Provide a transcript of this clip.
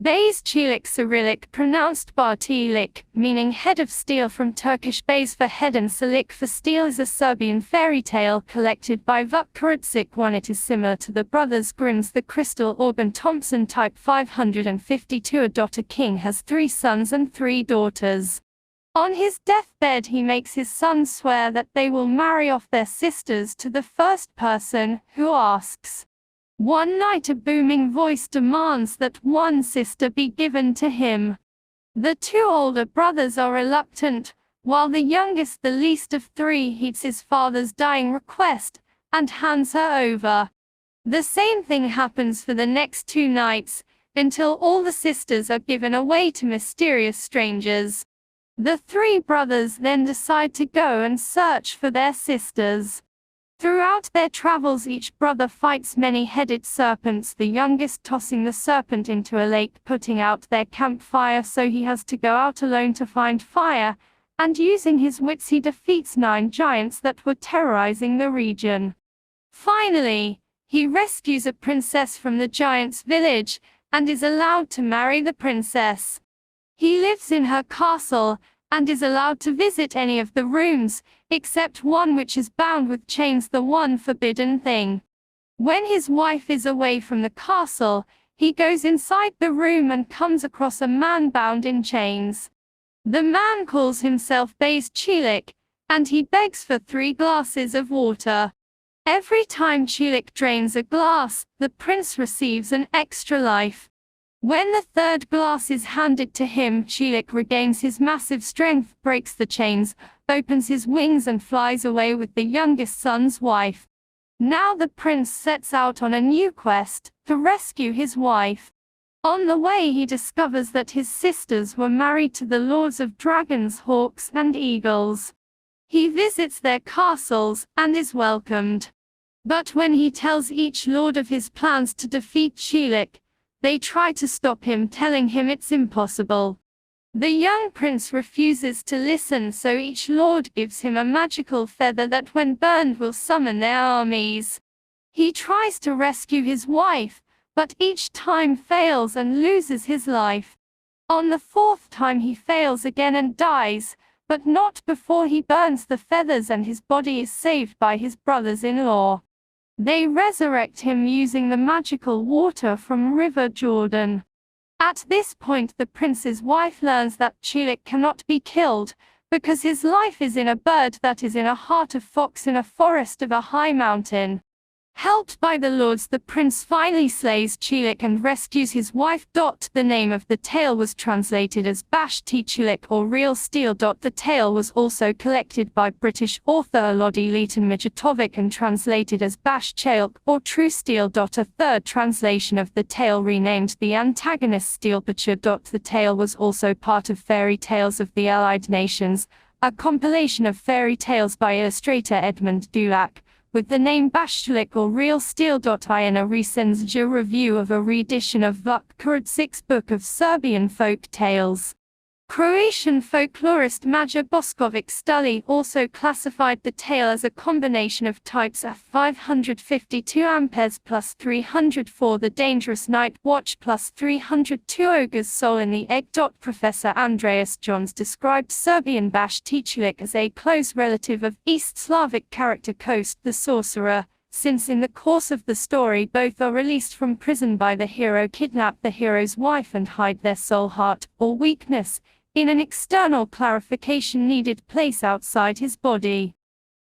Baš Čelik Cyrillic, pronounced Baš Čelik, meaning head of steel from Turkish Baš for head and celik for steel, is a Serbian fairy tale collected by Vuk. It is similar to the Brothers Grimm's The Crystal Organ Thompson type 552. A king has 3 sons and 3 daughters. On his deathbed he makes his sons swear that they will marry off their sisters to the first person who asks. One night a booming voice demands that one sister be given to him. The 2 older brothers are reluctant, while the youngest, the least of 3, heeds his father's dying request and hands her over. The same thing happens for the next 2 nights, until all the sisters are given away to mysterious strangers. The 3 brothers then decide to go and search for their sisters. Throughout their travels each brother fights many-headed serpents, the youngest tossing the serpent into a lake, putting out their campfire, so he has to go out alone to find fire, and using his wits he defeats 9 giants that were terrorizing the region. Finally, he rescues a princess from the giant's village, and is allowed to marry the princess. He lives in her castle, and is allowed to visit any of the rooms, except one which is bound with chains, the one forbidden thing. When his wife is away from the castle, he goes inside the room and comes across a man bound in chains. The man calls himself Baš Čelik, and he begs for 3 glasses of water. Every time Čelik drains a glass, the prince receives an extra life. When the 3rd glass is handed to him, Čelik regains his massive strength, breaks the chains, opens his wings and flies away with the youngest son's wife. Now the prince sets out on a new quest, to rescue his wife. On the way he discovers that his sisters were married to the lords of dragons, hawks and eagles. He visits their castles, and is welcomed. But when he tells each lord of his plans to defeat Čelik, they try to stop him, telling him it's impossible. The young prince refuses to listen, so each lord gives him a magical feather that when burned will summon their armies. He tries to rescue his wife, but each time fails and loses his life. On the 4th time he fails again and dies, but not before he burns the feathers, and his body is saved by his brothers-in-law. They resurrect him using the magical water from River Jordan. At this point the prince's wife learns that Čelik cannot be killed, because his life is in a bird that is in a heart of fox in a forest of a high mountain. Helped by the lords, the prince finally slays Čelik and rescues his wife. The name of the tale was translated as Baš Čelik or Real Steel. The tale was also collected by British author Elodie Leighton-Mijatovic and translated as Baš Čelik or True Steel. A 3rd translation of the tale renamed the antagonist Steelpicture. The tale was also part of Fairy Tales of the Allied Nations, a compilation of fairy tales by illustrator Edmund Dulac, with the name Baš Čelik or Real Steel. In a recent review of a reedition of Vuk. Book of Serbian folk tales. Croatian folklorist Maja Boskovic Stully also classified the tale as a combination of types of 552 amperes plus 304 The Dangerous Night Watch plus 302 Ogre's Soul in the Egg. Professor Andreas Johns described Serbian Baš Čelik as a close relative of East Slavic character Kost the Sorcerer, since in the course of the story both are released from prison by the hero, kidnap the hero's wife and hide their soul, heart, or weakness, in an external clarification needed place outside his body.